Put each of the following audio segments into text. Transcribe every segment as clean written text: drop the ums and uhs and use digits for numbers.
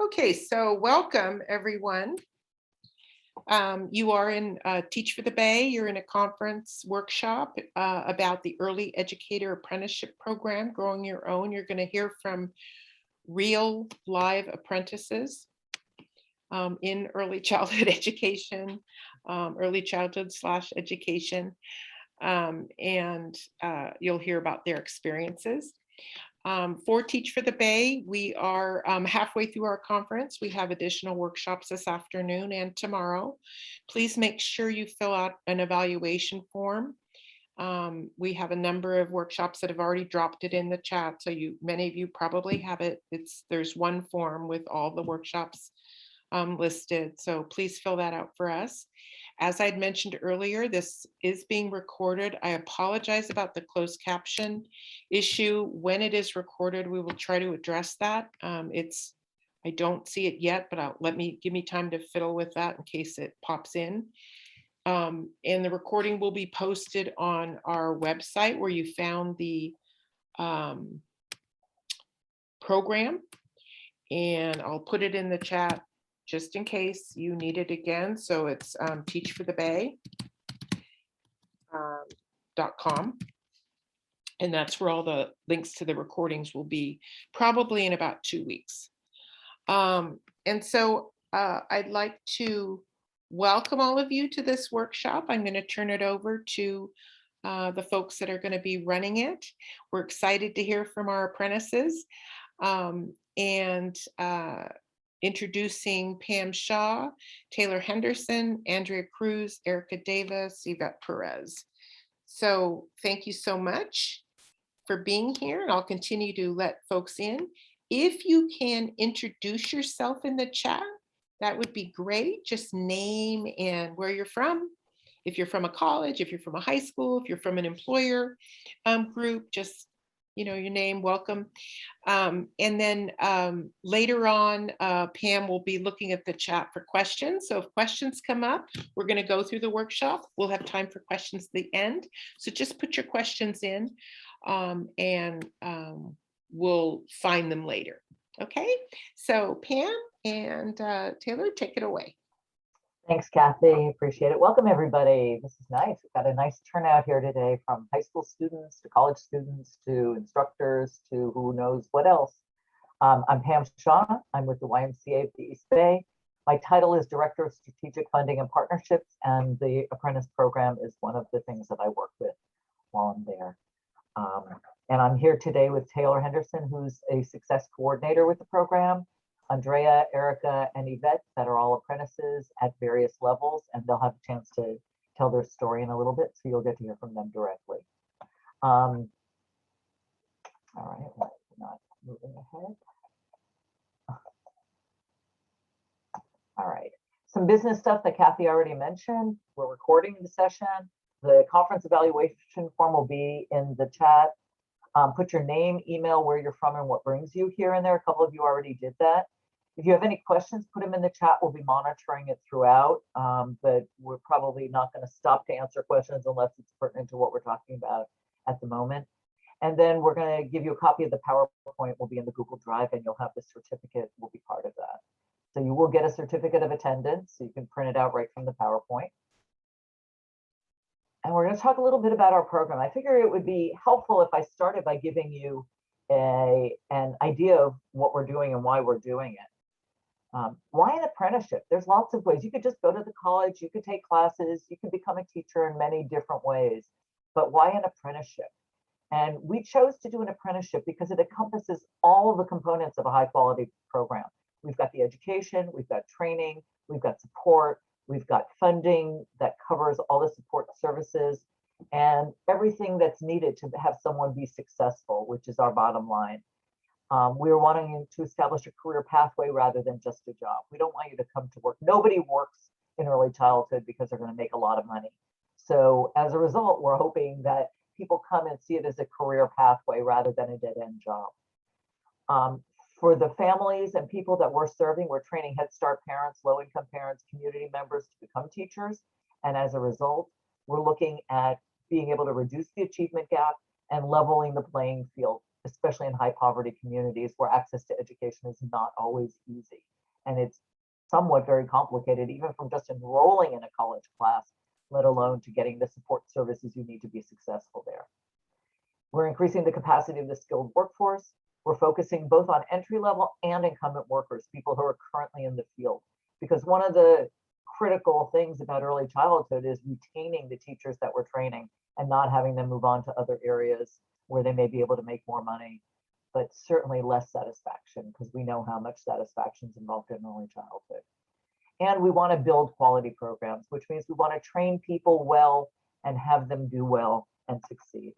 Okay, so welcome everyone. You are in Teach for the Bay. You're in a conference workshop about the Early Educator Apprenticeship Program, Growing Your Own. You're going to hear from real live apprentices in early childhood education, early childhood / education, and you'll hear about their experiences. For Teach for the Bay, we are halfway through our conference. We have additional workshops this afternoon and tomorrow. Please make sure you fill out an evaluation form. We have a number of workshops that have already dropped it in the chat, so many of you probably have it. There's one form with all the workshops listed, so please fill that out for us. As I'd mentioned earlier, this is being recorded. I apologize about the closed caption issue. When it is recorded, we will try to address that. I don't see it yet, but give me time to fiddle with that in case it pops in. And the recording will be posted on our website where you found the program. And I'll put it in the chat just in case you need it again. So it's teachforthebay.com. And that's where all the links to the recordings will be, probably in about 2 weeks. And so I'd like to welcome all of you to this workshop. I'm going to turn it over to the folks that are going to be running it. We're excited to hear from our apprentices. Introducing Pam Shaw, Taylor Henderson, Andrea Cruz, Erica Davis, Yvette Perez. So thank you so much for being here, and I'll continue to let folks in. If you can introduce yourself in the chat, that would be great. Just name and where you're from. If you're from a college, if you're from a high school, if you're from an employer group, just your name, welcome. And then later on, Pam will be looking at the chat for questions. So if questions come up, we're going to go through the workshop. We'll have time for questions at the end. So just put your questions in and we'll find them later. Okay, so Pam and Taylor, take it away. Thanks, Kathy. Appreciate it. Welcome, everybody. This is nice. We've got a nice turnout here today, from high school students to college students to instructors to who knows what else. I'm Pam Shaw. I'm with the YMCA of the East Bay. My title is Director of Strategic Funding and Partnerships, and the Apprentice program is one of the things that I work with while I'm there. And I'm here today with Taylor Henderson, who's a success coordinator with the program, Andrea, Erica, and Yvette, that are all apprentices at various levels, and they'll have a chance to tell their story in a little bit, so you'll get to hear from them directly. All right, let's not moving ahead. All right, some business stuff that Kathy already mentioned. We're recording the session. The conference evaluation form will be in the chat. Put your name, email, where you're from, and what brings you here and there. A couple of you already did that. If you have any questions, put them in the chat. We'll be monitoring it throughout, but we're probably not going to stop to answer questions unless it's pertinent to what we're talking about at the moment. And then we're going to give you a copy of the PowerPoint. Will be in the Google Drive, and you'll have the certificate. Will be part of that. So you will get a certificate of attendance, so you can print it out right from the PowerPoint. And we're going to talk a little bit about our program. I figure it would be helpful if I started by giving you an idea of what we're doing and why we're doing it. Why an apprenticeship? There's lots of ways. You could just go to the college, you could take classes, you can become a teacher in many different ways. But why an apprenticeship? And we chose to do an apprenticeship because it encompasses all the components of a high quality program. We've got the education, we've got training, we've got support, we've got funding that covers all the support services and everything that's needed to have someone be successful, which is our bottom line. We're wanting to establish a career pathway rather than just a job. We don't want you to come to work. Nobody works in early childhood because they're going to make a lot of money. So as a result, we're hoping that people come and see it as a career pathway rather than a dead-end job. For the families and people that we're serving, we're training Head Start parents, low-income parents, community members to become teachers. And as a result, we're looking at being able to reduce the achievement gap and leveling the playing field especially in high poverty communities where access to education is not always easy. And it's somewhat very complicated, even from just enrolling in a college class, let alone to getting the support services you need to be successful there. We're increasing the capacity of the skilled workforce. We're focusing both on entry level and incumbent workers, people who are currently in the field. Because one of the critical things about early childhood is retaining the teachers that we're training and not having them move on to other areas where they may be able to make more money, but certainly less satisfaction, because we know how much satisfaction is involved in early childhood. And we want to build quality programs, which means we want to train people well and have them do well and succeed.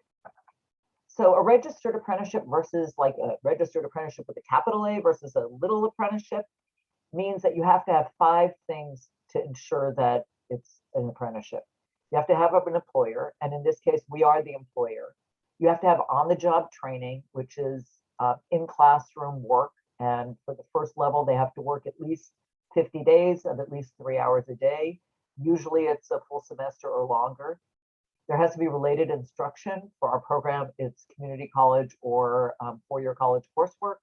So a registered apprenticeship versus like a registered apprenticeship with a capital A versus a little apprenticeship means that you have to have 5 things to ensure that it's an apprenticeship. You have to have an employer, and in this case, we are the employer. You have to have on-the-job training, which is in classroom work, and for the first level, they have to work at least 50 days of at least 3 hours a day. Usually it's a full semester or longer. There has to be related instruction. For our program, it's community college or 4-year college coursework.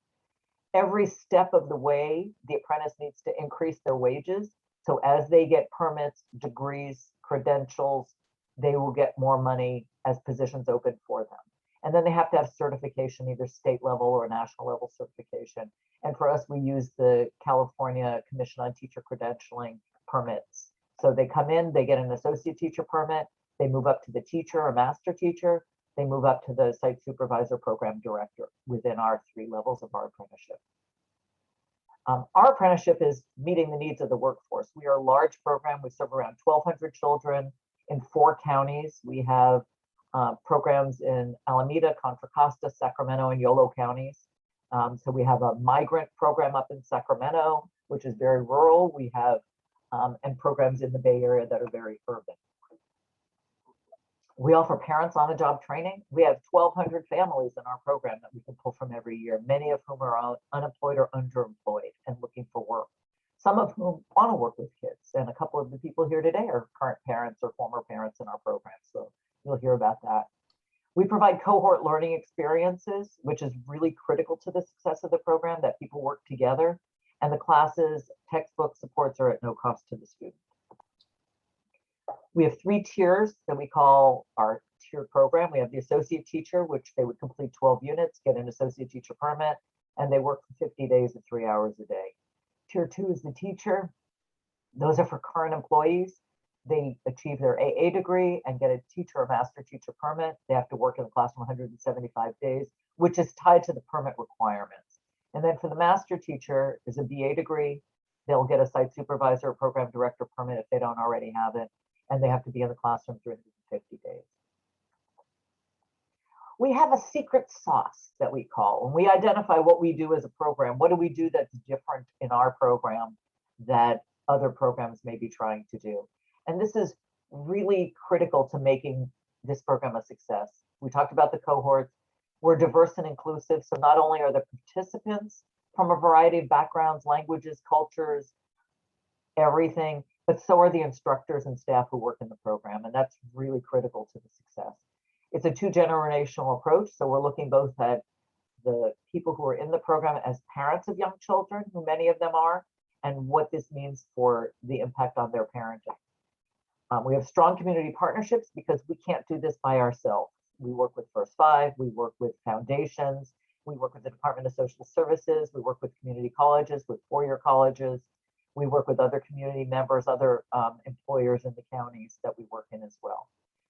Every step of the way, the apprentice needs to increase their wages. So as they get permits, degrees, credentials, they will get more money as positions open for them. And then they have to have certification, either state level or national level certification. And for us, we use the California Commission on Teacher Credentialing permits. So they come in, they get an associate teacher permit, they move up to the teacher or master teacher, they move up to the site supervisor program director within our 3 levels of our apprenticeship. Our apprenticeship is meeting the needs of the workforce. We are a large program. We serve around 1,200 children in 4 counties. We have programs in Alameda, Contra Costa, Sacramento, and Yolo counties. So we have a migrant program up in Sacramento, which is very rural. We have and programs in the Bay Area that are very urban. We offer parents on-the-job training. We have 1,200 families in our program that we can pull from every year, many of whom are unemployed or underemployed and looking for work. Some of whom want to work with kids, and a couple of the people here today are current parents or former parents in our program, so you'll hear about that. We provide cohort learning experiences, which is really critical to the success of the program, that people work together, and the classes, textbook supports are at no cost to the student. We have 3 tiers that we call our tiered program. We have the associate teacher, which they would complete 12 units, get an associate teacher permit, and they work for 50 days at 3 hours a day. Tier 2 is the teacher. Those are for current employees. They achieve their AA degree and get a teacher or master teacher permit. They have to work in the classroom 175 days, which is tied to the permit requirements. And then for the master teacher is a BA degree. They'll get a site supervisor or program director permit if they don't already have it. And they have to be in the classroom 350 days. We have a secret sauce that we call, when we identify what we do as a program, what do we do that's different in our program that other programs may be trying to do? And this is really critical to making this program a success. We talked about the cohorts. We're diverse and inclusive. So not only are the participants from a variety of backgrounds, languages, cultures, everything, but so are the instructors and staff who work in the program, and that's really critical to the success. It's a 2-generational approach, so we're looking both at the people who are in the program as parents of young children, who many of them are, and what this means for the impact on their parenting. We have strong community partnerships because we can't do this by ourselves. We work with First 5, we work with foundations, we work with the Department of Social Services, we work with community colleges, with 4-year colleges. We work with other community members, other employers in the counties that we work in as well.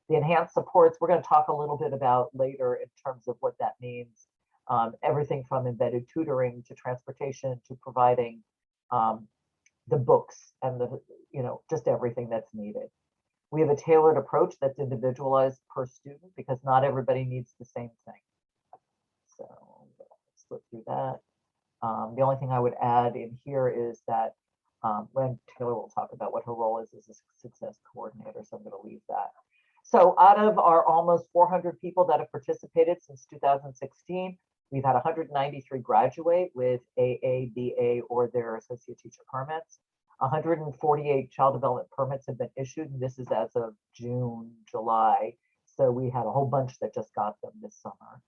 The enhanced supports, we're going to talk a little bit about later in terms of what that means. Everything from embedded tutoring to transportation to providing the books and the, just everything that's needed. We have a tailored approach that's individualized per student because not everybody needs the same thing. So let's look through that. The only thing I would add in here is that when Taylor will talk about what her role is as a success coordinator, so I'm going to leave that. So out of our almost 400 people that have participated since 2016, we've had 193 graduate with AA, BA, or their associate teacher permits. 148 child development permits have been issued, and this is as of June, July. So we had a whole bunch that just got them this summer.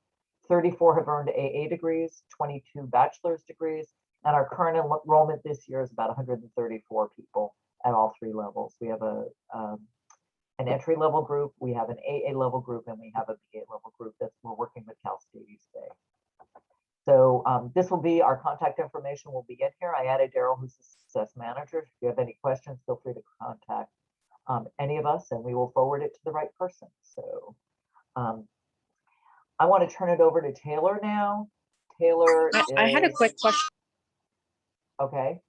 34 have earned AA degrees, 22 bachelor's degrees, and our current enrollment this year is about 134 people at all three levels. We have an entry level group, we have an AA level group, and we have a BA level group that we're working with Cal State East Bay. So this will be, our contact information will be in here. I added Daryl, who's the success manager. If you have any questions, feel free to contact any of us and we will forward it to the right person. So I want to turn it over to Taylor now. Taylor I had a quick question. Okay.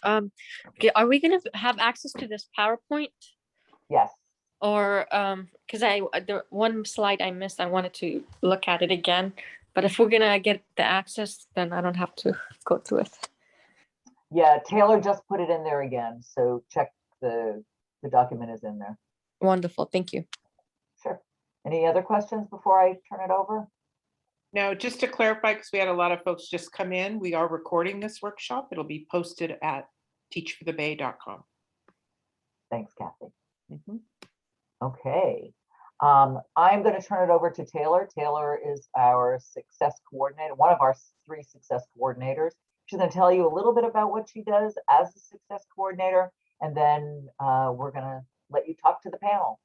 Are we going to have access to this PowerPoint? Yes. Or because the one slide I missed, I wanted to look at it again. But if we're gonna get the access, then I don't have to go through it. Yeah, Taylor just put it in there again. So check the document is in there. Wonderful, thank you. Sure. Any other questions before I turn it over? No, just to clarify, because we had a lot of folks just come in, we are recording this workshop. It'll be posted at teachforthebay.com. Thanks, Kathy. Mm-hmm. Okay. I'm going to turn it over to Taylor. Taylor is our success coordinator, one of our 3 success coordinators. She's going to tell you a little bit about what she does as a success coordinator, and then we're going to let you talk to the panel.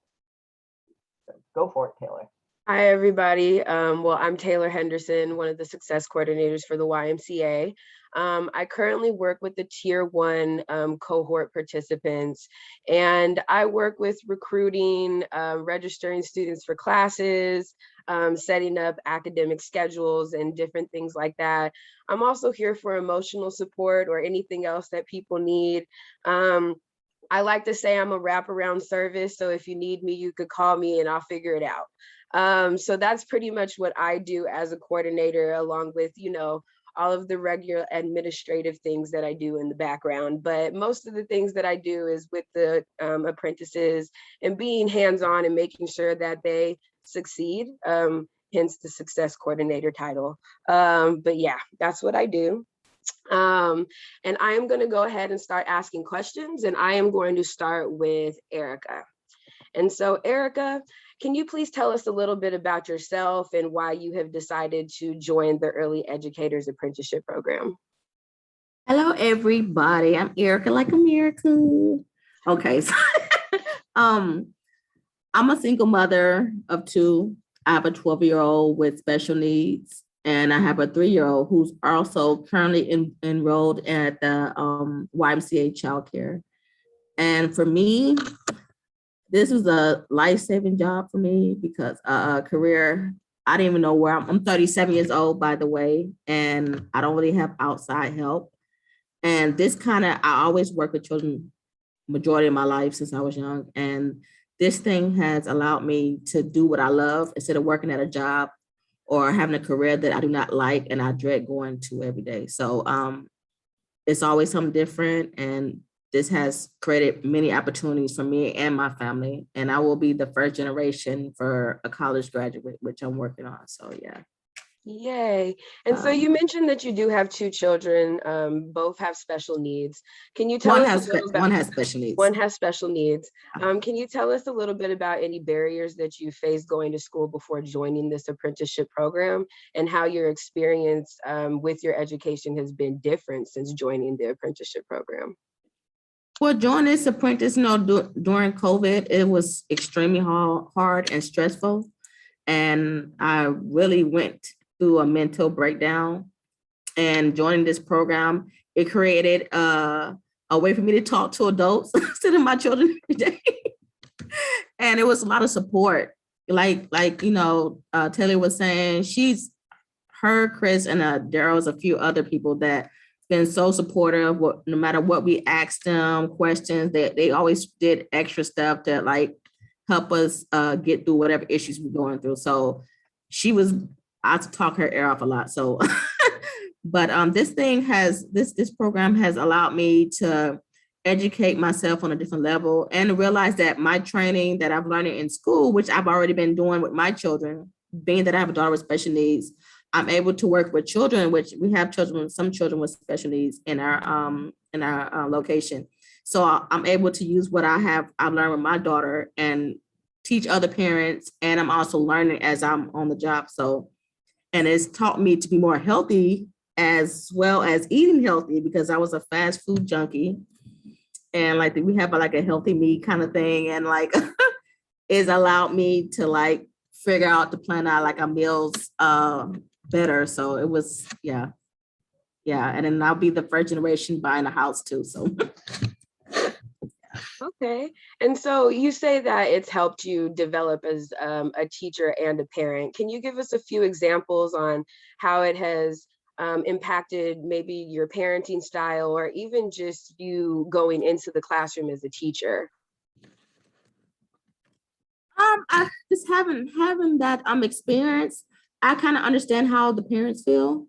So go for it, Taylor. Hi, everybody. Well, I'm Taylor Henderson, one of the success coordinators for the YMCA. I currently work with the Tier 1 cohort participants, and I work with recruiting, registering students for classes, setting up academic schedules and different things like that. I'm also here for emotional support or anything else that people need. I like to say I'm a wraparound service, so if you need me, you could call me and I'll figure it out. So that's pretty much what I do as a coordinator, along with, all of the regular administrative things that I do in the background. But most of the things that I do is with the apprentices and being hands-on and making sure that they succeed, hence the success coordinator title. But yeah, that's what I do. And I am going to go ahead and start asking questions, and I am going to start with Erica. And so Erica, can you please tell us a little bit about yourself and why you have decided to join the Early Educators Apprenticeship program? Hello, everybody. I'm Erica, like America. Okay, so I'm a single mother of 2. I have a 12-year-old with special needs, and I have a 3-year-old who's also currently enrolled at the YMCA childcare. And for me, this was a life-saving job for me because career, I didn't even know where I'm 37 years old, by the way, and I don't really have outside help. And this I always work with children majority of my life since I was young. And this thing has allowed me to do what I love instead of working at a job or having a career that I do not like and I dread going to every day. So it's always something different. And this has created many opportunities for me and my family. And I will be the first generation for a college graduate, which I'm working on. So yeah. Yay. And so you mentioned that you do have 2 children, both have special needs. Can you tell us one has special needs. One has special needs. Can you tell us a little bit about any barriers that you faced going to school before joining this apprenticeship program and how your experience with your education has been different since joining the apprenticeship program? Well, during this apprentice, during COVID, it was extremely hard and stressful. And I really went through a mental breakdown. And joining this program, it created a way for me to talk to adults instead of my children every day. And it was a lot of support. Like Taylor was saying, Chris and Daryl's a few other people that been so supportive. No matter what we asked them questions, they always did extra stuff to help us get through whatever issues we're going through. So I talk her ear off a lot. So, but this program has allowed me to educate myself on a different level and realize that my training that I've learned in school, which I've already been doing with my children, being that I have a daughter with special needs, I'm able to work with children, which we have some children with special needs in our location. So I'm able to use what I've learned with my daughter and teach other parents. And I'm also learning as I'm on the job. So, And it's taught me to be more healthy as well as eating healthy, because I was a fast food junkie. And like we have like a healthy meat kind of thing. And like it's allowed me to like figure out to plan out like our meals better. So it was, yeah. Yeah. And then I'll be the first generation buying a house too. So Okay. And so you say that it's helped you develop as a teacher and a parent. Can you give us a few examples on how it has impacted maybe your parenting style, or even just you going into the classroom as a teacher? I just having that experience, I kind of understand how the parents feel.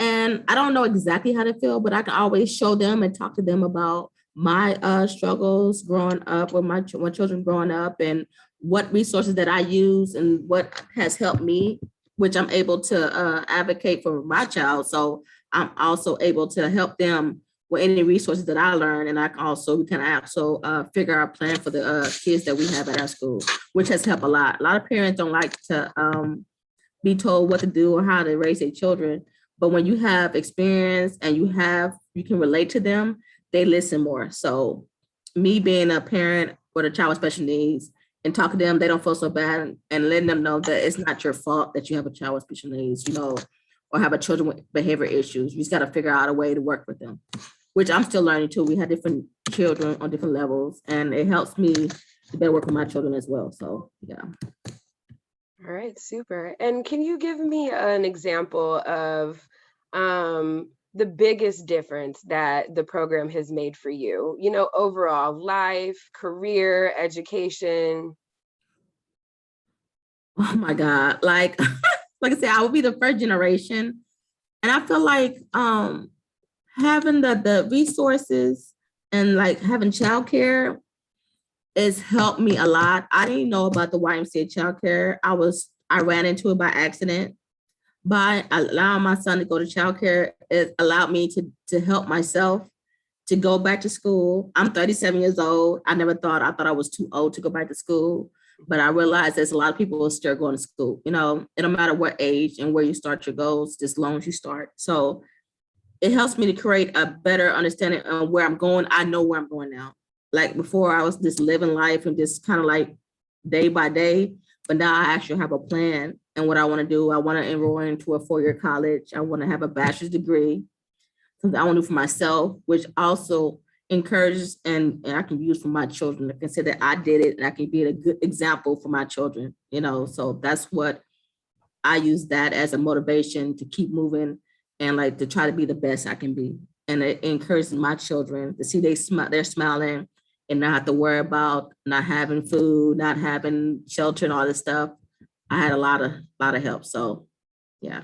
And I don't know exactly how to feel, but I can always show them and talk to them about my struggles growing up, with my children growing up, and what resources that I use and what has helped me, which I'm able to advocate for my child. So I'm also able to help them with any resources that I learn. And I can also, we can also figure out a plan for the kids that we have at our school, which has helped a lot. A lot of parents don't like to be told what to do or how to raise their children. But when you have experience and you can relate to them, they listen more. So me being a parent with a child with special needs and talking to them, they don't feel so bad, and letting them know that it's not your fault that you have a child with special needs, or have a children with behavior issues. You just got to figure out a way to work with them, which I'm still learning too. We have different children on different levels, and it helps me to better work with my children as well. So yeah. All right, super. And can you give me an example of the biggest difference that the program has made for you, overall life, career, education? Oh my God. Like I said, I will be the first generation. And I feel like having the resources and like having childcare has helped me a lot. I didn't know about the YMCA childcare. I ran into it by accident. By allowing my son to go to childcare, it allowed me to help myself to go back to school. I'm 37 years old. I thought I was too old to go back to school, but I realized there's a lot of people who still going to school. It don't matter what age and where you start your goals, just as long as you start. So it helps me to create a better understanding of where I'm going. I know where I'm going now. Like before, I was just living life and just kind of like day by day, but now I actually have a plan. And what I want to do, I want to enroll into a 4-year college. I want to have a bachelor's degree, something I want to do for myself, which also encourages and I can use for my children. I can say that I did it and I can be a good example for my children, so that's what I use that as a motivation to keep moving and like to try to be the best I can be. And it encourages my children to see they're smiling and not have to worry about not having food, not having shelter and all this stuff. I had a lot of help. So yeah.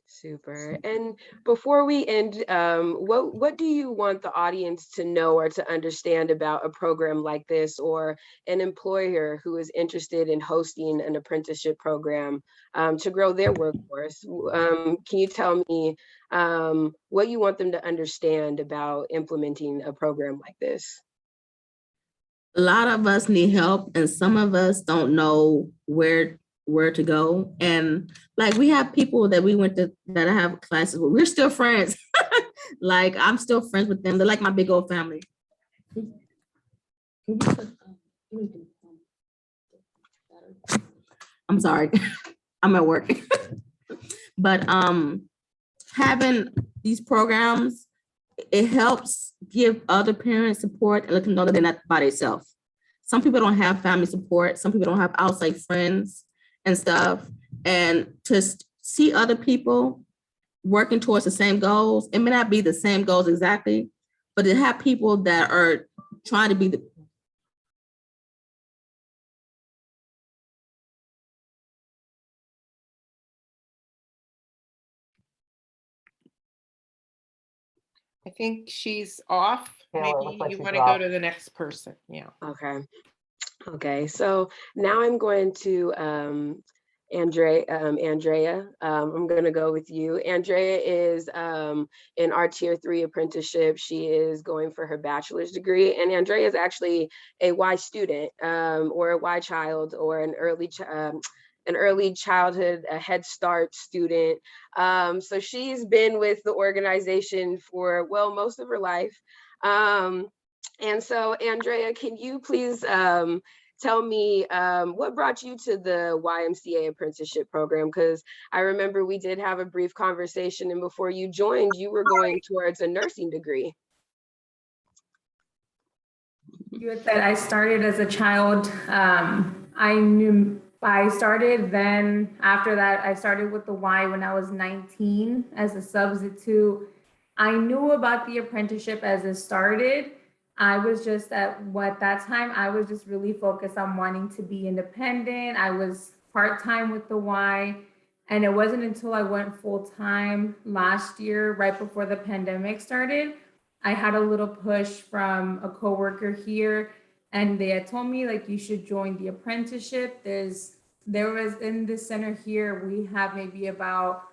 Super. And before we end, what do you want the audience to know or to understand about a program like this, or an employer who is interested in hosting an apprenticeship program to grow their workforce? Can you tell me what you want them to understand about implementing a program like this? A lot of us need help, and some of us don't know where to go. And like we have people that we went to that I have classes with. We're still friends. Like I'm still friends with them. They're like my big old family. I'm sorry. I'm at work. But having these programs, it helps give other parents support and let them know that they're not by themselves. Some people don't have family support. Some people don't have outside friends and stuff. And to see other people working towards the same goals, it may not be the same goals exactly, but to have people that are trying to be the I think she's off. Taylor, it looks Maybe like you she's want to go off. to the next person. Yeah. Okay. So now I'm going to Andrea. I'm going to go with you. Andrea is in our Tier 3 apprenticeship. She is going for her bachelor's degree, and Andrea is actually a Y student or a Y child or an an early childhood, a Head Start student. So she's been with the organization for, well, most of her life. And so, Andrea, can you please tell me what brought you to the YMCA apprenticeship program? Because I remember we did have a brief conversation, and before you joined, you were going towards a nursing degree. You had said I started as a child. I started then, after that, I started with the Y when I was 19 as a substitute. I knew about the apprenticeship as it started. I was just that time, I was just really focused on wanting to be independent. I was part-time with the Y. And it wasn't until I went full-time last year, right before the pandemic started, I had a little push from a coworker here, and they had told me, like, you should join the apprenticeship. There was in the center here, we have maybe about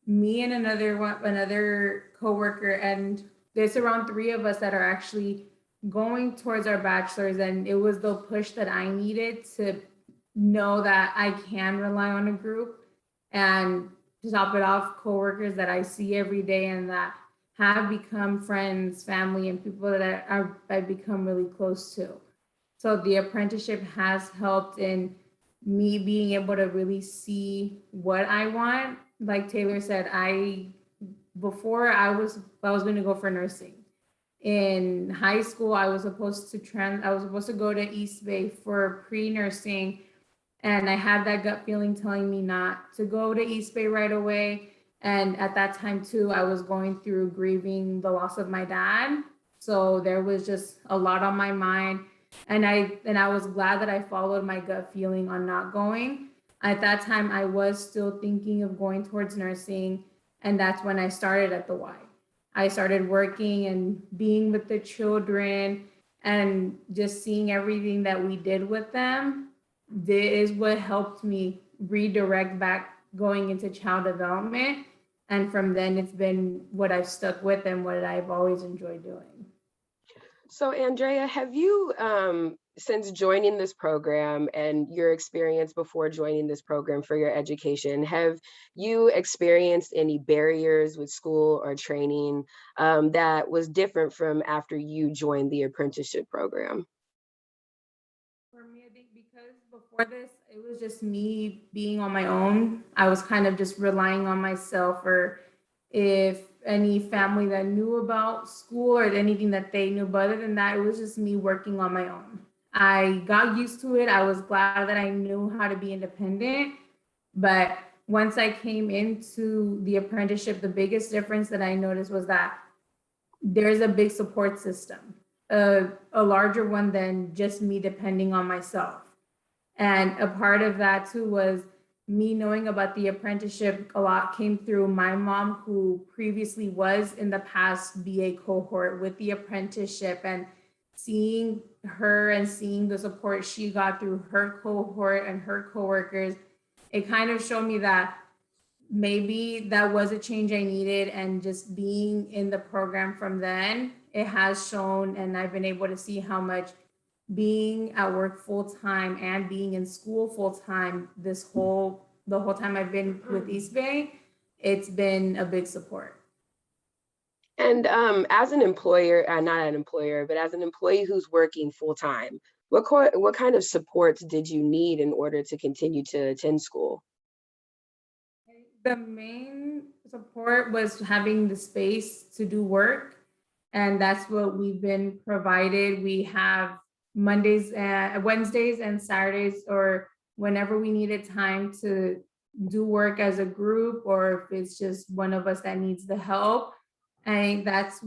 me and another coworker, and there's around 3 of us that are actually going towards our bachelor's, and it was the push that I needed to know that I can rely on a group, and to top it off, coworkers that I see every day and that have become friends, family, and people that I've become really close to. So the apprenticeship has helped in me being able to really see what I want. Like Taylor said, before I was going to go for nursing. In high school, I was supposed to go to East Bay for pre-nursing, and I had that gut feeling telling me not to go to East Bay right away. And at that time too, I was going through grieving the loss of my dad. So there was just a lot on my mind. And I was glad that I followed my gut feeling on not going. At that time, I was still thinking of going towards nursing. And that's when I started at the Y. I started working and being with the children and just seeing everything that we did with them. This is what helped me redirect back going into child development. And from then, it's been what I've stuck with and what I've always enjoyed doing. So Andrea, have you, since joining this program and your experience before joining this program for your education, have you experienced any barriers with school or training that was different from after you joined the apprenticeship program? For me, I think because before this, it was just me being on my own. I was kind of just relying on myself, or if any family that knew about school or anything that they knew. But other than that, it was just me working on my own. I got used to it. I was glad that I knew how to be independent. But once I came into the apprenticeship, the biggest difference that I noticed was that there's a big support system, a larger one than just me depending on myself. And a part of that too was me knowing about the apprenticeship. A lot came through my mom, who previously was in the past BA cohort with the apprenticeship, and seeing her and seeing the support she got through her cohort and her coworkers, it kind of showed me that maybe that was a change I needed. And just being in the program from then, it has shown, and I've been able to see how much being at work full-time and being in school full-time the whole time I've been with East Bay, it's been a big support. And as an employer, not an employer, but as an employee who's working full-time, what kind of supports did you need in order to continue to attend school? The main support was having the space to do work, and that's what we've been provided. We have Mondays, Wednesdays, and Saturdays, or whenever we needed time to do work as a group, or if it's just one of us that needs the help. I think that's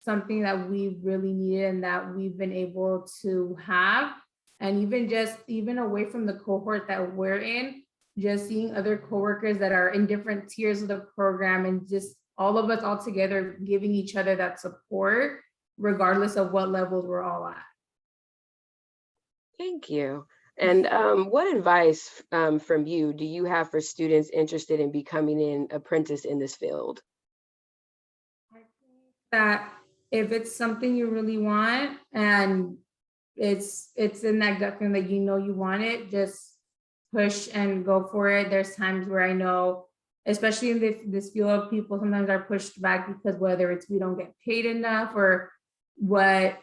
something that we really needed and that we've been able to have. And even away from the cohort that we're in, just seeing other coworkers that are in different tiers of the program, and just all of us all together giving each other that support, regardless of what levels we're all at. Thank you. And what advice from you do you have for students interested in becoming an apprentice in this field? I think that if it's something you really want and it's in that gut feeling that you know you want it, just push and go for it. There's times where I know, especially in this field, people sometimes are pushed back because whether it's we don't get paid enough or what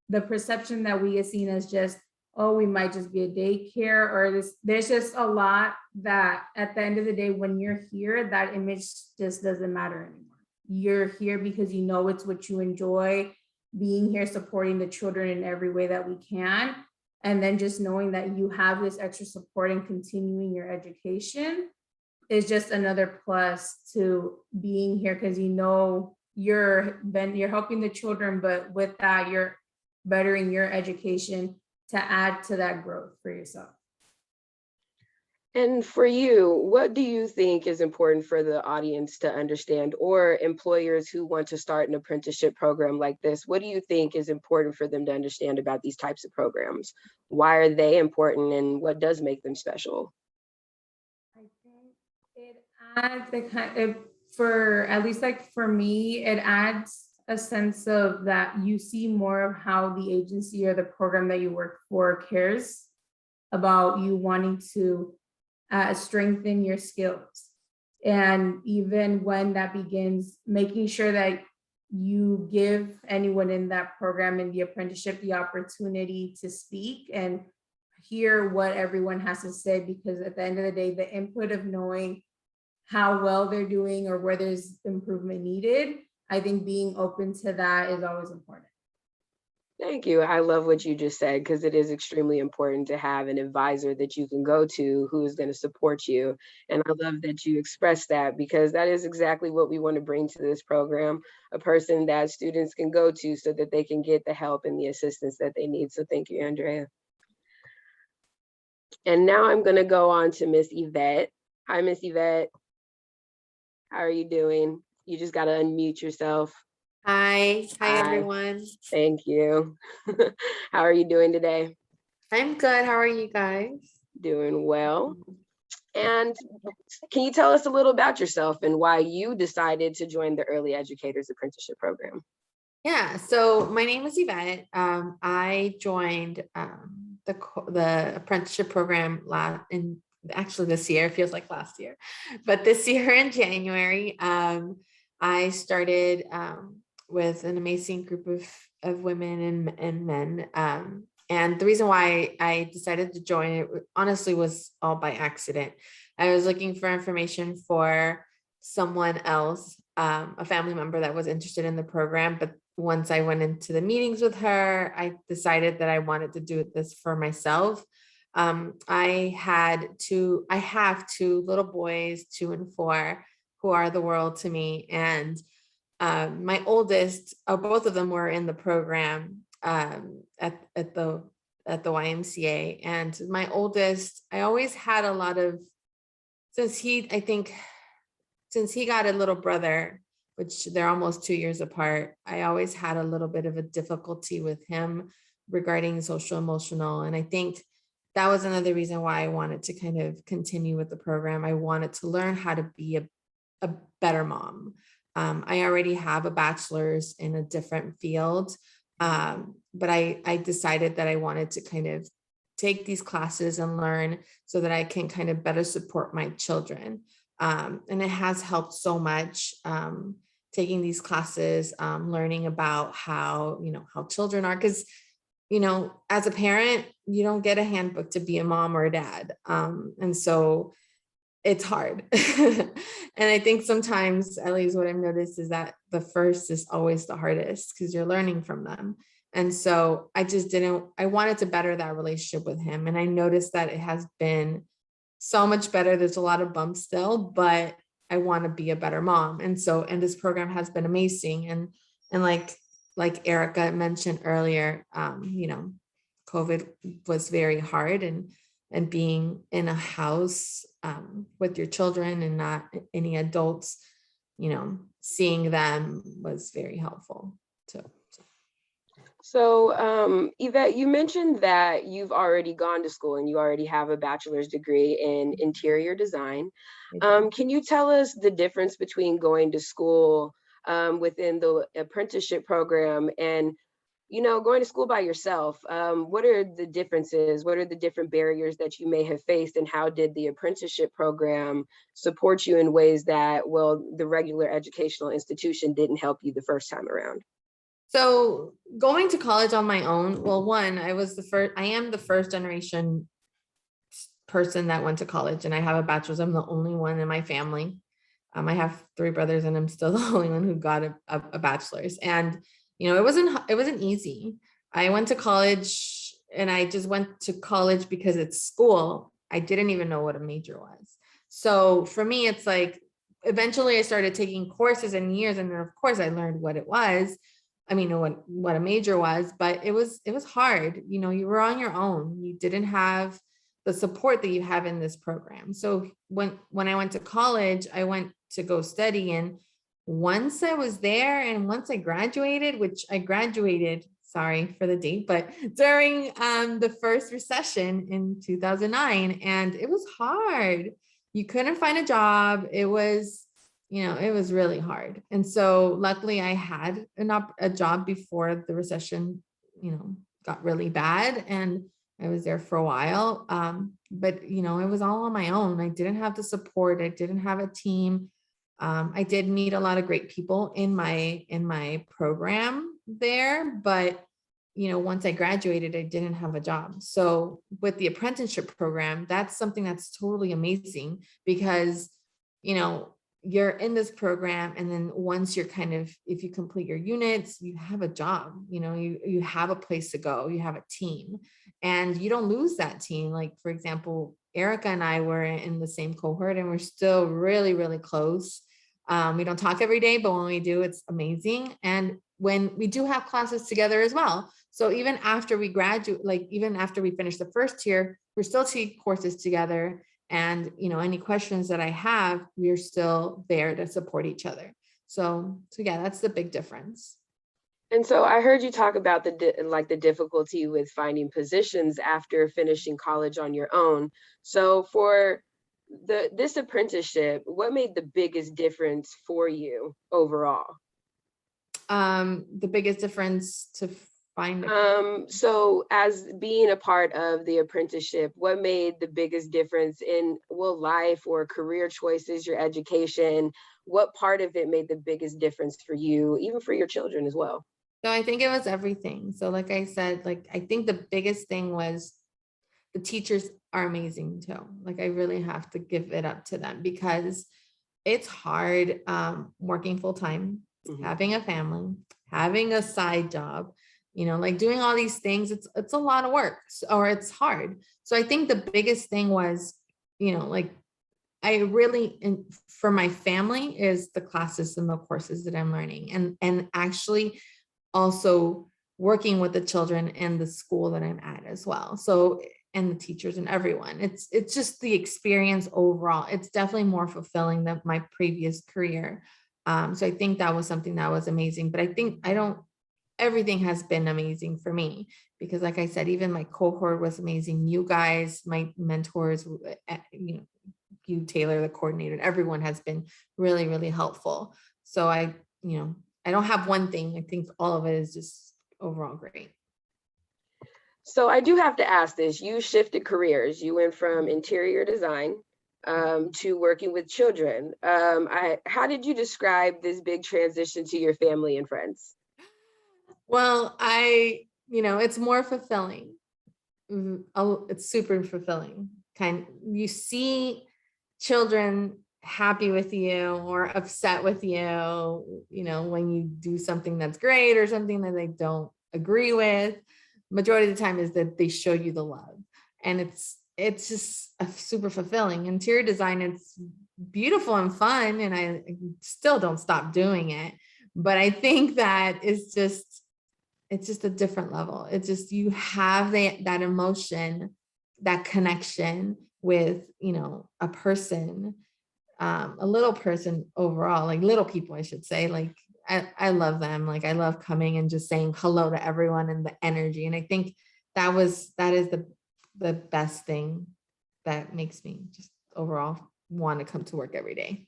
the perception that we get seen as just, oh, we might just be a daycare or this, there's just a lot that at the end of the day, when you're here, that image just doesn't matter anymore. You're here because you know it's what you enjoy, being here, supporting the children in every way that we can. And then just knowing that you have this extra support and continuing your education is just another plus to being here, because you know you're helping the children, but with that, you're bettering your education to add to that growth for yourself. And for you, what do you think is important for the audience to understand, or employers who want to start an apprenticeship program like this? What do you think is important for them to understand about these types of programs? Why are they important, and what does make them special? I think it adds the kind of, for at least like for me, it adds a sense of that you see more of how the agency or the program that you work for cares about you wanting to strengthen your skills. And even when that begins, making sure that you give anyone in that program in the apprenticeship the opportunity to speak and hear what everyone has to say, because at the end of the day, the input of knowing how well they're doing or where there's improvement needed, I think being open to that is always important. Thank you. I love what you just said, because it is extremely important to have an advisor that you can go to who is going to support you. And I love that you expressed that, because that is exactly what we want to bring to this program, a person that students can go to so that they can get the help and the assistance that they need. So thank you, Andrea. And now I'm going to go on to Miss Yvette. Hi, Miss Yvette. How are you doing? You just got to unmute yourself. Hi Hi. everyone. Thank you. How are you doing today? I'm good. How are you guys? Doing well. And can you tell us a little about yourself and why you decided to join the Early Educators Apprenticeship Program? Yeah, so my name is Yvette. I joined the apprenticeship program actually this year. It feels like last year, but this year in January, I started with an amazing group of women and men. And the reason why I decided to join it honestly was all by accident. I was looking for information for someone else, a family member that was interested in the program. But once I went into the meetings with her, I decided that I wanted to do this for myself. I have two little boys, 2 and 4, who are the world to me. And my oldest, both of them were in the program at the YMCA. And my oldest, I always had a lot of, since he got a little brother, which they're almost 2 years apart, I always had a little bit of a difficulty with him regarding social emotional. And I think that was another reason why I wanted to kind of continue with the program. I wanted to learn how to be a better mom. I already have a bachelor's in a different field, but I decided that I wanted to kind of take these classes and learn so that I can kind of better support my children. And it has helped so much, taking these classes, learning about how children are, because, as a parent, you don't get a handbook to be a mom or a dad. And so it's hard. And I think sometimes, at least what I've noticed, is that the first is always the hardest because you're learning from them. And so I wanted to better that relationship with him. And I noticed that it has been so much better. There's a lot of bumps still, but I want to be a better mom. And this program has been amazing. And like Erica mentioned earlier, COVID was very hard, and being in a house with your children and not any adults, seeing them was very helpful too. So Yvette, you mentioned that you've already gone to school and you already have a bachelor's degree in interior design. Can you tell us the difference between going to school within the apprenticeship program and going to school by yourself, what are the differences? What are the different barriers that you may have faced, and how did the apprenticeship program support you in ways that, well, the regular educational institution didn't help you the first time around? So going to college on my own, well, one, I am the first generation person that went to college, and I have a bachelor's. I'm the only one in my family. I have 3 brothers, and I'm still the only one who got a bachelor's. And it wasn't easy. I went to college, and I just went to college because it's school. I didn't even know what a major was. So for me, it's like, eventually I started taking courses and years, and then of course I learned what it was. I mean, what a major was, but it was hard. You were on your own. You didn't have the support that you have in this program. So when I went to college, I went to go study, and once I was there and once I graduated, which I graduated, sorry for the date, but during the first recession in 2009, and it was hard. You couldn't find a job. It was really hard. And so luckily I had a job before the recession, got really bad, and I was there for a while. But it was all on my own. I didn't have the support. I didn't have a team. I did meet a lot of great people in my program there, but once I graduated, I didn't have a job. So with the apprenticeship program, that's something that's totally amazing, because you're in this program, and then once you're if you complete your units, you have a job, you have a place to go, you have a team, and you don't lose that team. Like, for example, Erica and I were in the same cohort, and we're still really, really close. We don't talk every day, but when we do, it's amazing. And when we do have classes together as well. So even after we graduate, even after we finish the first year, we're still taking courses together. And, any questions that I have, we're still there to support each other. So yeah, that's the big difference. And so I heard you talk about the difficulty with finding positions after finishing college on your own. So for this apprenticeship, what made the biggest difference for you overall? The biggest difference to find. So as being a part of the apprenticeship, what made the biggest difference in, life or career choices, your education? What part of it made the biggest difference for you, even for your children as well? So I think it was everything. So like I said, I think the biggest thing was the teachers are amazing too. I really have to give it up to them, because it's hard working full time, having a family, having a side job, doing all these things. It's a lot of work, or it's hard. So I think the biggest thing was, I really, for my family, is the classes and the courses that I'm learning, and actually also working with the children and the school that I'm at as well. So, and the teachers and everyone, it's just the experience overall. It's definitely more fulfilling than my previous career. So I think that was something that was amazing, but everything has been amazing for me, because like I said, even my cohort was amazing. You guys, my mentors, you, Taylor, the coordinator, everyone has been really, really helpful. So I don't have one thing. I think all of it is just overall great. So I do have to ask this. You shifted careers. You went from interior design to working with children. How did you describe this big transition to your family and friends? Well, it's more fulfilling. It's super fulfilling. You see children happy with you or upset with you, when you do something that's great or something that they don't agree with. Majority of the time is that they show you the love, and it's just super fulfilling. Interior design, it's beautiful and fun, and I still don't stop doing it. But I think that it's just a different level. It's just, you have that emotion, that connection with, a person, a little person overall, little people, I should say. I love them. I love coming and just saying hello to everyone, and the energy. And I think that is the best thing that makes me just overall want to come to work every day.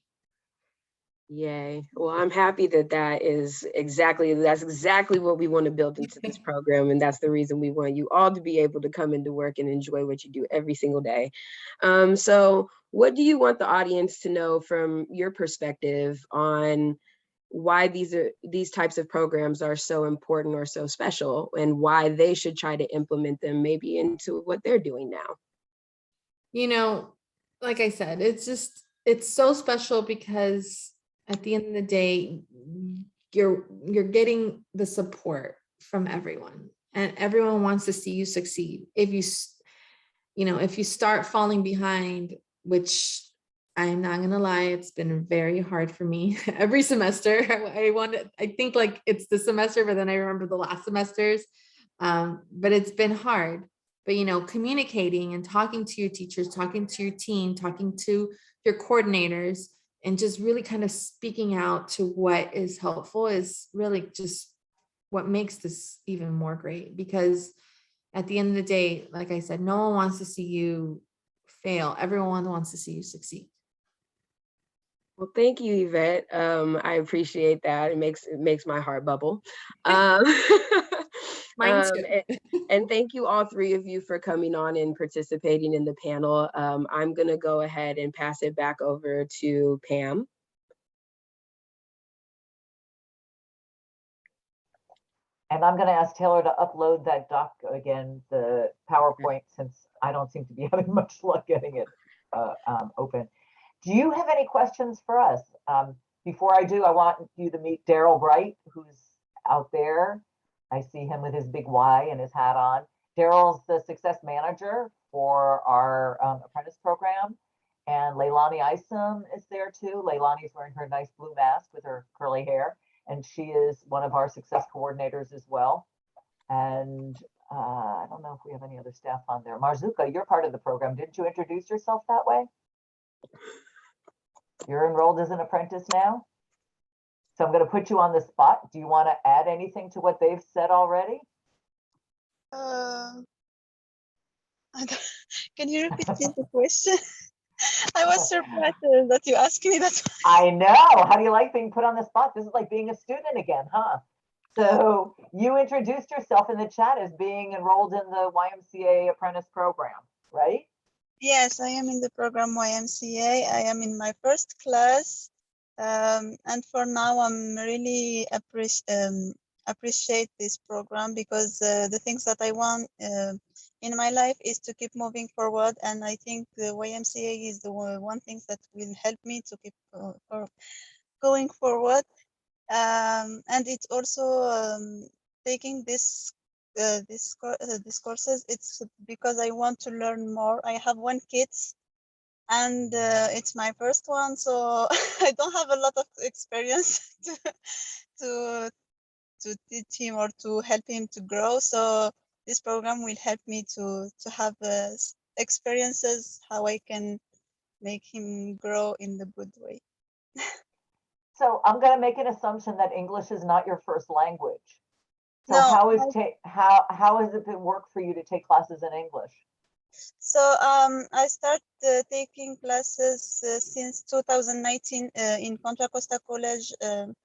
Yay. Well, I'm happy that that's exactly what we want to build into this program. And that's the reason we want you all to be able to come into work and enjoy what you do every single day. So what do you want the audience to know from your perspective on why these types of programs are so important or so special, and why they should try to implement them maybe into what they're doing now? You know, like I said, it's so special because at the end of the day, you're getting the support from everyone, and everyone wants to see you succeed. If you start falling behind, which I'm not gonna lie, it's been very hard for me every semester. I think like it's the semester, but then I remember the last semesters. But it's been hard. But communicating and talking to your teachers, talking to your team, talking to your coordinators, and just really kind of speaking out to what is helpful is really just what makes this even more great. Because at the end of the day, like I said, no one wants to see you fail. Everyone wants to see you succeed. Well, thank you, Yvette. I appreciate that. It makes my heart bubble. Mine too. And thank you, all three of you, for coming on and participating in the panel. I'm going to go ahead and pass it back over to Pam. And I'm going to ask Taylor to upload that doc again, the PowerPoint, since I don't seem to be having much luck getting it open. Do you have any questions for us? Before I do, I want you to meet Daryl Bright, who's out there. I see him with his big Y and his hat on. Daryl's the success manager for our apprentice program. And Leilani Isom is there too. Leilani's wearing her nice blue mask with her curly hair. And she is one of our success coordinators as well. And I don't know if we have any other staff on there. Marzuka, you're part of the program. Didn't you introduce yourself that way? You're enrolled as an apprentice now? So I'm going to put you on the spot. Do you want to add anything to what they've said already? Can you repeat the question? I was surprised that you asked me that. I know. How do you like being put on the spot? This is like being a student again, huh? So you introduced yourself in the chat as being enrolled in the YMCA apprentice program, right? Yes, I am in the program YMCA. I am in my first class. And for now, I'm really appreciate this program because the things that I want in my life is to keep moving forward. And I think the YMCA is the one thing that will help me to keep going forward. And it's also taking this courses. It's because I want to learn more. I have one kid, and it's my first one, so I don't have a lot of experience to teach him or to help him to grow. So this program will help me to have experiences how I can make him grow in the good way. So I'm going to make an assumption that English is not your first language. So No, how has it been work for you to take classes in English? So I started taking classes since 2019 in Contra Costa College,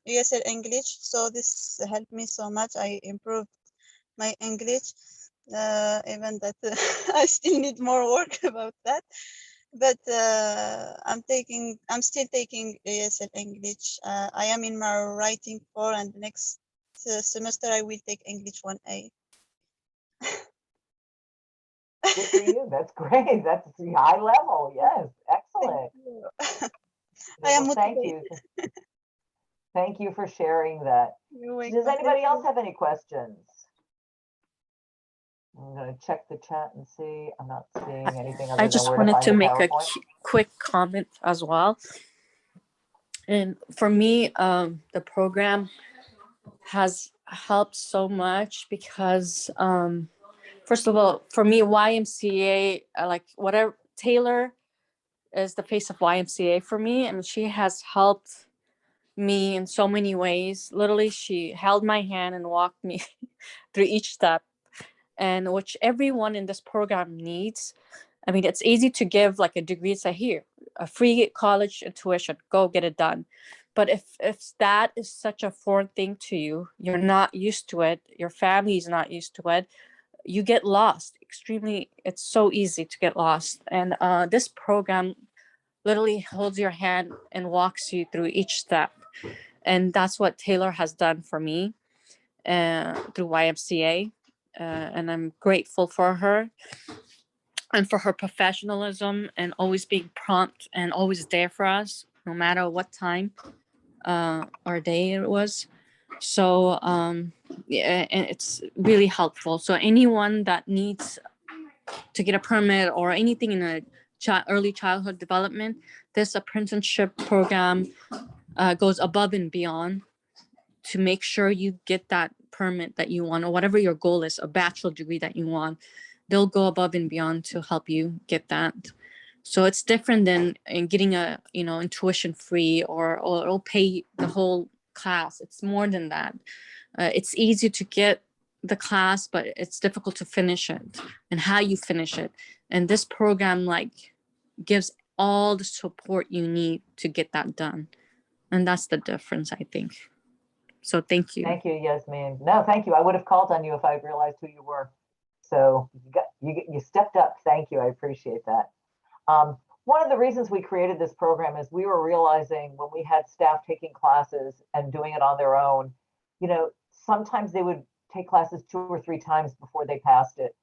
USL English. So this helped me so much. I improved my English, even that I still need more work about that. But I'm still taking USL English. I am in my writing 4, and the next semester I will take English 1A. Good for you. That's great. That's high level. Yes, excellent. I am thank motivated. you. Thank you for sharing that. Does anybody else have any questions? I'm going to check the chat and see. I'm not seeing anything other I than just where wanted find to the make a PowerPoint. quick comment as well. And for me, the program has helped so much because, first of all, for me, YMCA, like whatever, Taylor is the face of YMCA for me, and she has helped me in so many ways. Literally, she held my hand and walked me through each step, and which everyone in this program needs. I mean, it's easy to give like a degree, say here, a free college tuition, go get it done. But if that is such a foreign thing to you, you're not used to it, your family is not used to it, you get lost extremely. It's so easy to get lost. And this program literally holds your hand and walks you through each step. And that's what Taylor has done for me through YMCA. And I'm grateful for her and for her professionalism and always being prompt and always there for us, no matter what time or day it was. So yeah, and it's really helpful. So anyone that needs to get a permit or anything in a early childhood development, this apprenticeship program goes above and beyond to make sure you get that permit that you want, or whatever your goal is, a bachelor degree that you want. They'll go above and beyond to help you get that. So it's different than in getting a, tuition free or it'll pay the whole class. It's more than that. It's easy to get the class, but it's difficult to finish it and how you finish it. And this program gives all the support you need to get that done. And that's the difference, I think. So thank you. Thank you, Yasmin. No, thank you. I would have called on you if I realized who you were. So you stepped up. Thank you. I appreciate that. One of the reasons we created this program is we were realizing when we had staff taking classes and doing it on their own, sometimes they would take classes 2 or 3 times before they passed it,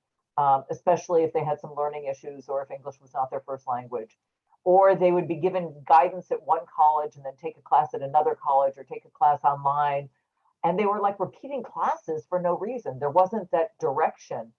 especially if they had some learning issues or if English was not their first language. Or they would be given guidance at one college and then take a class at another college or take a class online. And they were like repeating classes for no reason. There wasn't that direction.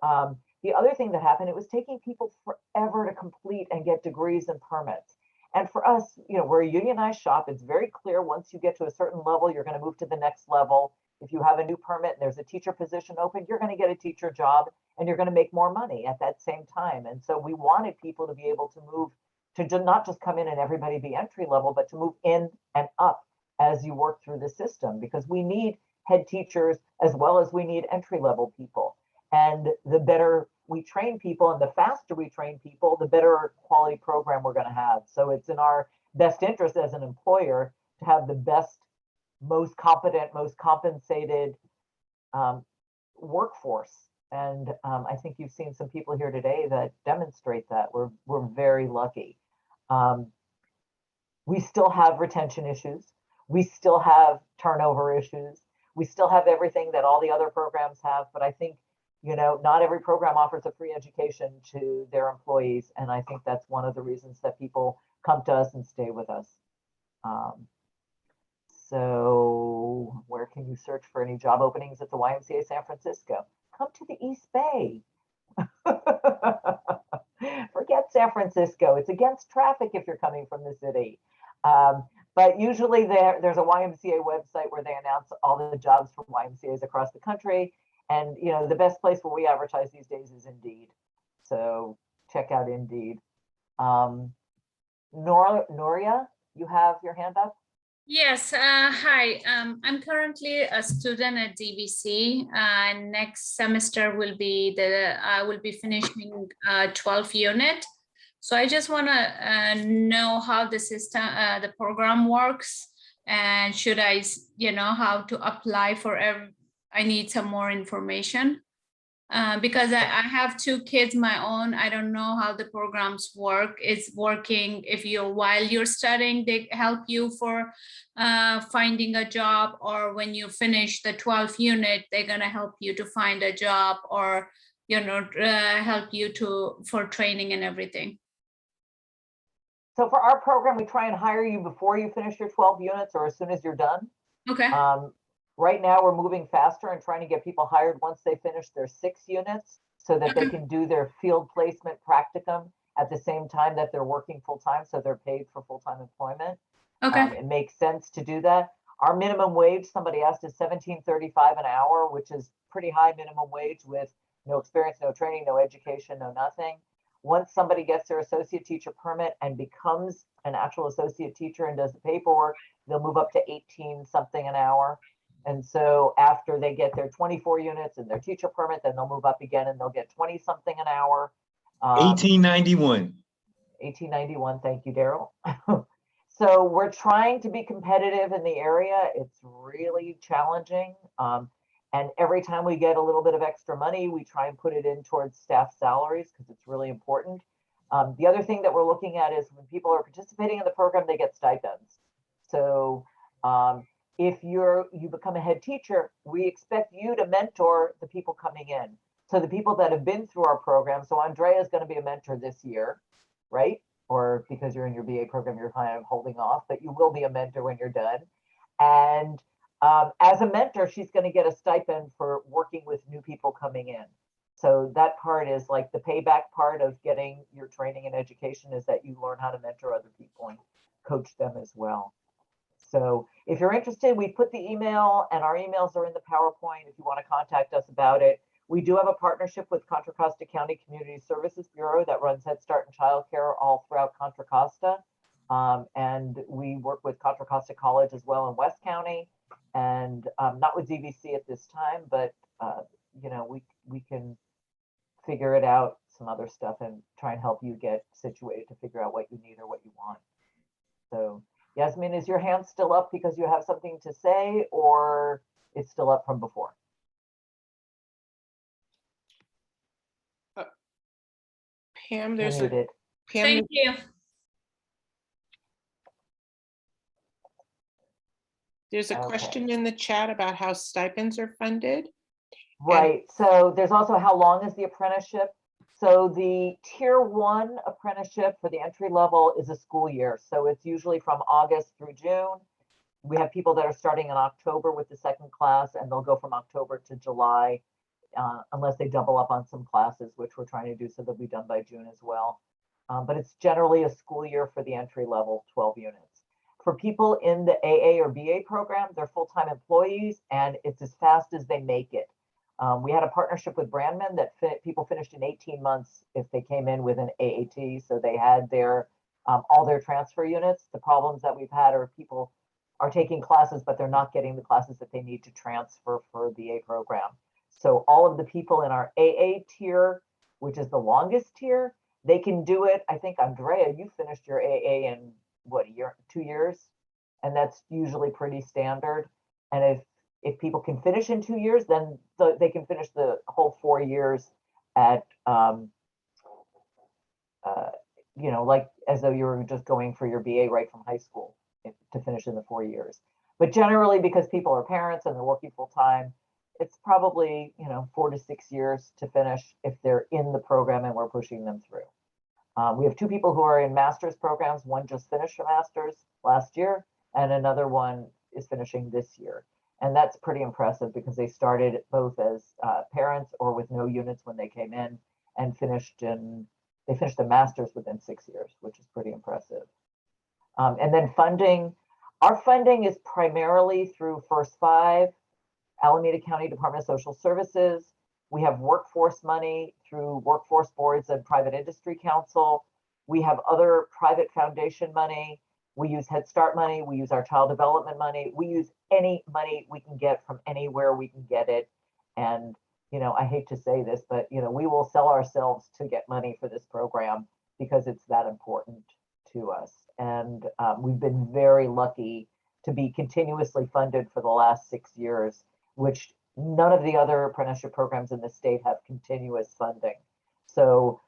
The other thing that happened, it was taking people forever to complete and get degrees and permits. And for us, we're a unionized shop. It's very clear once you get to a certain level, you're going to move to the next level. If you have a new permit and there's a teacher position open, you're going to get a teacher job and you're going to make more money at that same time. And so we wanted people to be able to move to not just come in and everybody be entry level, but to move in and up as you work through the system, because we need head teachers as well as we need entry level people. And the better we train people and the faster we train people, the better quality program we're going to have. So it's in our best interest as an employer to have the best, most competent, most compensated workforce. And I think you've seen some people here today that demonstrate that. We're very lucky. We still have retention issues. We still have turnover issues. We still have everything that all the other programs have. But I think, not every program offers a free education to their employees. And I think that's one of the reasons that people come to us and stay with us. So where can you search for any job openings at the YMCA San Francisco? Come to the East Bay. Forget San Francisco. It's against traffic if you're coming from the city. But usually there's a YMCA website where they announce all the jobs from YMCAs across the country. And the best place where we advertise these days is Indeed. So check out Indeed. Noria, you have your hand up? Yes, hi. I'm currently a student at DVC. Next semester I will be finishing 12th unit. So I just want to know how the system, the program works, and should I, how to apply for I need some more information. Because I have 2 kids my own. I don't know how the programs work. It's working while you're studying, they help you for finding a job, or when you finish the 12th unit, they're gonna help you to find a job, or help you for training and everything. So for our program, we try and hire you before you finish your 12 units or as soon as you're done. Okay. Right now, we're moving faster and trying to get people hired once they finish their 6 units so that they can do their field placement practicum at the same time that they're working full-time, so they're paid for full-time employment. Okay. It makes sense to do that. Our minimum wage, somebody asked, is $17.35 an hour, which is pretty high minimum wage with no experience, no training, no education, no nothing. Once somebody gets their associate teacher permit and becomes an actual associate teacher and does the paperwork, they'll move up to 18 something an hour. And so after they get their 24 units and their teacher permit, then they'll move up again and they'll get 20 something an hour. 1891. 1891. Thank you, Daryl. So we're trying to be competitive in the area. It's really challenging. And every time we get a little bit of extra money, we try and put it in towards staff salaries because it's really important. The other thing that we're looking at is when people are participating in the program, they get stipends. So if you become a head teacher, we expect you to mentor the people coming in. So the people that have been through our program, so Andrea is going to be a mentor this year, right? Or because you're in your BA program, you're kind of holding off, but you will be a mentor when you're done. And as a mentor, she's going to get a stipend for working with new people coming in. So that part is like the payback part of getting your training and education, is that you learn how to mentor other people and coach them as well. So if you're interested, we put the email, and our emails are in the PowerPoint if you want to contact us about it. We do have a partnership with Contra Costa County Community Services Bureau that runs Head Start and childcare all throughout Contra Costa. And we work with Contra Costa College as well in West County, and not with DVC at this time, but you know, we can figure it out, some other stuff, and try and help you get situated to figure out what you need or what you want. So Yasmin, is your hand still up because you have something to say, or it's still up from before? Pam, there's Muted. Pam, Thank you. there's a Okay. question in the chat about how stipends are funded. Right. So there's also how long is the apprenticeship? So the tier 1 apprenticeship for the entry level is a school year. So it's usually from August through June. We have people that are starting in October with the second class, and they'll go from October to July, unless they double up on some classes, which we're trying to do, so they'll be done by June as well. But it's generally a school year for the entry level, 12 units. For people in the AA or BA program, they're full-time employees, and it's as fast as they make it. We had a partnership with Brandman that people finished in 18 months if they came in with an AAT. So they had their all their transfer units. The problems that we've had are people are taking classes, but they're not getting the classes that they need to transfer for a BA program. So all of the people in our AA tier, which is the longest tier, they can do it. I think, Andrea, you finished your AA in what, a year, 2 years? And that's usually pretty standard. And if people can finish in 2 years, then they can finish the whole 4 years at, you know, like as though you were just going for your BA right from high school to finish in the 4 years. But generally, because people are parents and they're working full time, it's probably, you know, 4 to 6 years to finish if they're in the program and we're pushing them through. We have 2 people who are in master's programs. One just finished a master's last year, and another one is finishing this year. And that's pretty impressive because they started both as parents or with no units when they came in, and finished the master's within 6 years, which is pretty impressive. And then funding, our funding is primarily through First 5, Alameda County Department of Social Services. We have workforce money through workforce boards and private industry council. We have other private foundation money. We use Head Start money. We use our child development money. We use any money we can get from anywhere we can get it. And, you know, I hate to say this, but, you know, we will sell ourselves to get money for this program because it's that important to us. And we've been very lucky to be continuously funded for the last 6 years, which none of the other apprenticeship programs in the state have continuous funding. So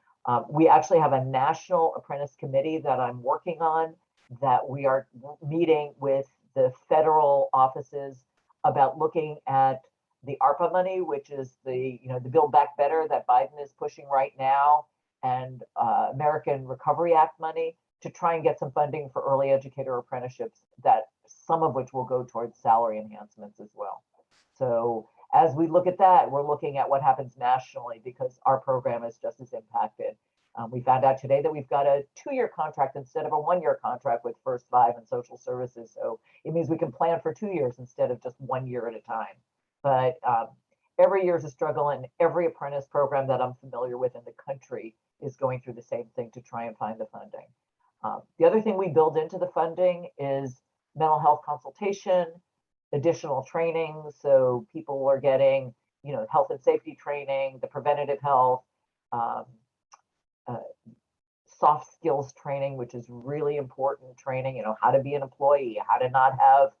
we actually have a national apprentice committee that I'm working on, that we are meeting with the federal offices about looking at the ARPA money, which is the, you know, the Build Back Better that Biden is pushing right now, and American Recovery Act money, to try and get some funding for early educator apprenticeships, that some of which will go towards salary enhancements as well. So as we look at that, we're looking at what happens nationally, because our program is just as impacted. We found out today that we've got a 2-year contract instead of a 1-year contract with First 5 and social services. So it means we can plan for 2 years instead of just 1 year at a time. But every year is a struggle, and every apprentice program that I'm familiar with in the country is going through the same thing to try and find the funding. The other thing we build into the funding is mental health consultation, additional training. So people are getting, you know, health and safety training, the preventative health, soft skills training, which is really important training, you know, how to be an employee, how to not have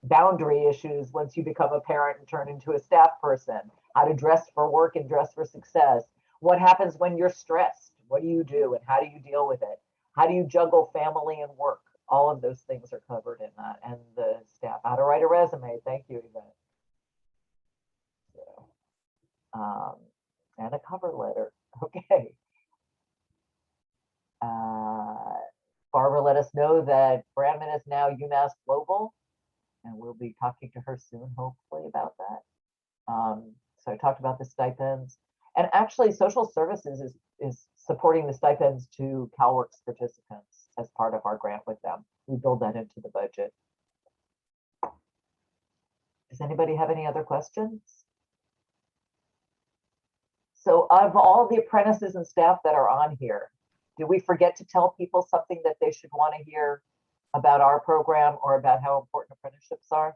boundary issues once you become a parent and turn into a staff person, how to dress for work and dress for success. What happens when you're stressed? What do you do and how do you deal with it? How do you juggle family and work? All of those things are covered in that. And the staff, how to write a resume. Thank you, Yvette. So, and a cover letter. Okay. Barbara let us know that Brandman is now UMass Global, and we'll be talking to her soon, hopefully, about that. So I talked about the stipends, and actually social services is supporting the stipends to CalWORKs participants as part of our grant with them. We build that into the budget. Does anybody have any other questions? So of all the apprentices and staff that are on here, did we forget to tell people something that they should want to hear about our program or about how important apprenticeships are?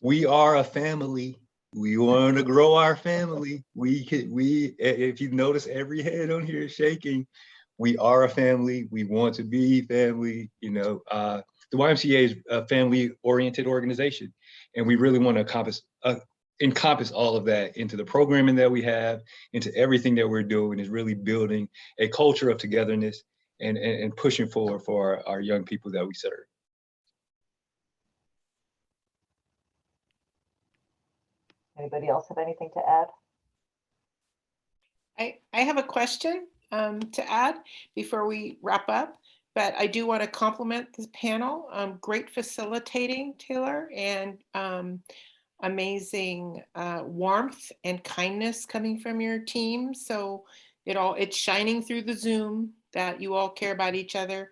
We are a family. We want to grow our family. If you notice, every head on here is shaking. We are a family. We want to be family. You know, the YMCA is a family-oriented organization, and we really want to encompass all of that into the programming that we have, into everything that we're doing, is really building a culture of togetherness and pushing forward for our young people that we serve. Anybody else have anything to add? I have a question to add before we wrap up, but I do want to compliment this panel. Great facilitating, Taylor, and amazing warmth and kindness coming from your team. So it's shining through the Zoom that you all care about each other.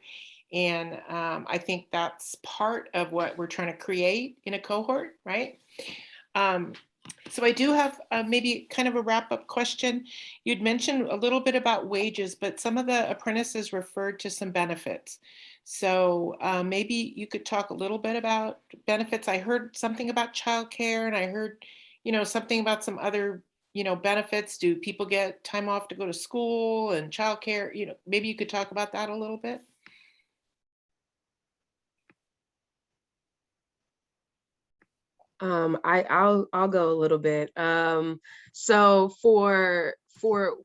And I think that's part of what we're trying to create in a cohort, right? So I do have maybe kind of a wrap-up question. You'd mentioned a little bit about wages, but some of the apprentices referred to some benefits. So maybe you could talk a little bit about benefits. I heard something about childcare, and I heard, something about some other, benefits. Do people get time off to go to school and childcare? Maybe you could talk about that a little bit. I'll go a little bit. So for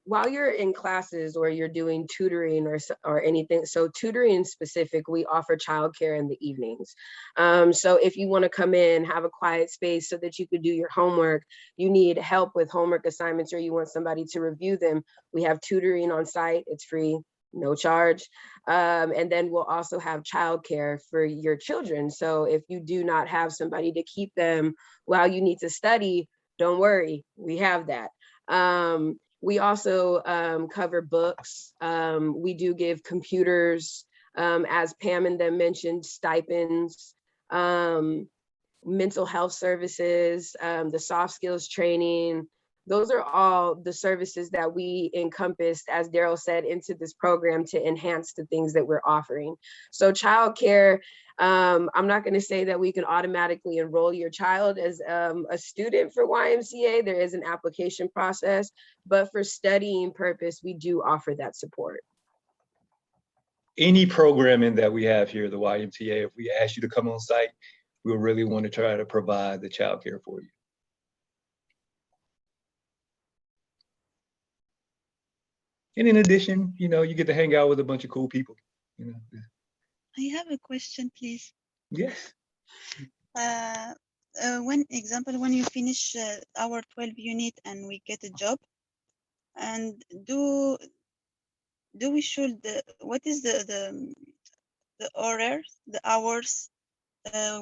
while you're in classes or you're doing tutoring or anything, so tutoring specific, we offer childcare in the evenings. So if you want to come in, have a quiet space so that you could do your homework, you need help with homework assignments, or you want somebody to review them, we have tutoring on site. It's free, no charge. And then we'll also have childcare for your children. So if you do not have somebody to keep them while you need to study, don't worry, we have that. We also cover books. We do give computers, as Pam and them mentioned, stipends, mental health services, the soft skills training. Those are all the services that we encompassed, as Daryl said, into this program to enhance the things that we're offering. So childcare, I'm not going to say that we can automatically enroll your child as a student for YMCA. There is an application process, but for studying purpose, we do offer that support. Any programming that we have here at the YMCA, if we ask you to come on site, we'll really want to try to provide the childcare for you. And in addition, you get to hang out with a bunch of cool people. I have a question, please. Yes. When you finish our 12 unit and we get a job, and what is the hours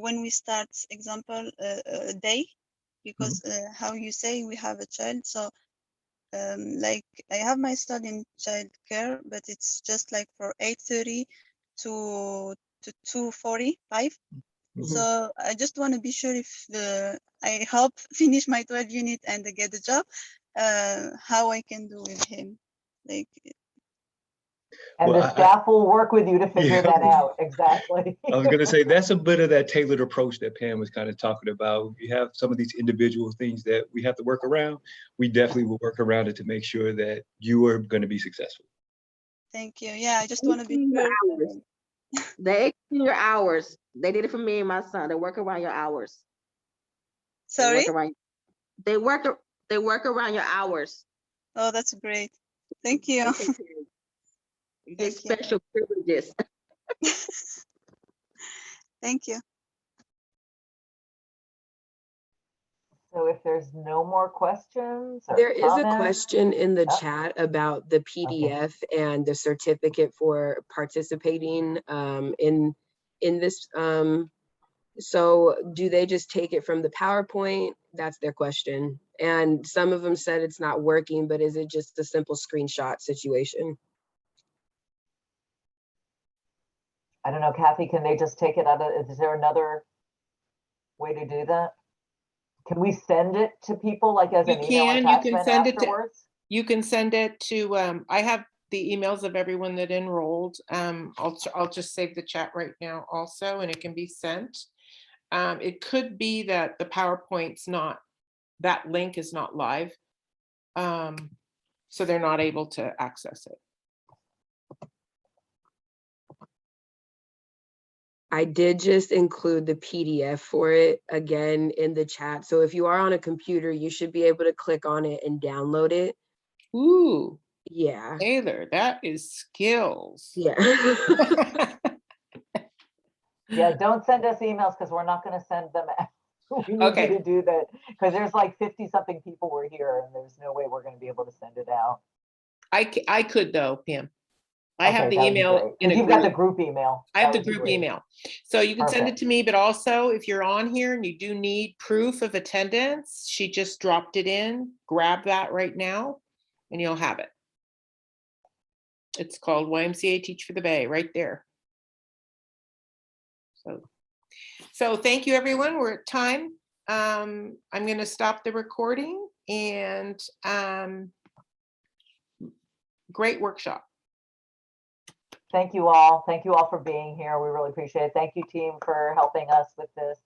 when we start, example, a day, because how you say we have a child, so like I have my son in child care, but it's just like for 8:30 to 2:45. So I just want to be sure if I help finish my 12 unit and get a job, how I can do with him. Like, And Well, the staff will work with you to figure Yeah. that out, exactly. I was gonna say, that's a bit of that tailored approach that Pam was kind of talking about. We have some of these individual things that we have to work around. We definitely will work around it to make sure that you are gonna be successful. Thank you. Yeah, I just want to be Your sure. hours. They extend your hours. They did it for me and my son. They work around your hours. They Sorry? work around. They work. They work around your hours. Oh, that's great. Thank you. They take care of you. You get Thank you. special privileges. Thank you. So if there's no more questions or There is a comments, question in the Oh. chat about the PDF and the certificate for participating in this. So do they just take it from the PowerPoint? That's their question. And some of them said it's not working, but is it just a simple screenshot situation? I don't know, Kathy, can they just take it out of, is there another way to do that? Can we send it to people like as You an email can attachment send it to, afterwards? you can send it to, I have the emails of everyone that enrolled. I'll just save the chat right now also, and it can be sent. It could be that the PowerPoint's not, that link is not live. So they're not able to access it. I did just include the PDF for it again in the chat. So if you are on a computer, you should be able to click on it and download it. Ooh, Yeah. Taylor, that is skills. Yeah. Yeah, don't send us emails because we're not going to send them out. We need Okay. you to do that because there's like 50 something people were here and there's no way we're going to be able to send it out. I could though, Pam. I have Okay, the that would be email great. in a You've got the group. group email. I have That the would be group great. email. So you can send it Perfect. to me, but also if you're on here and you do need proof of attendance, she just dropped it in, grab that right now and you'll have it. It's called YMCA Teach for the Bay right there. So thank you, everyone. We're at time. I'm going to stop the recording and great workshop. Thank you all. Thank you all for being here. We really appreciate it. Thank you, team, for helping us with this.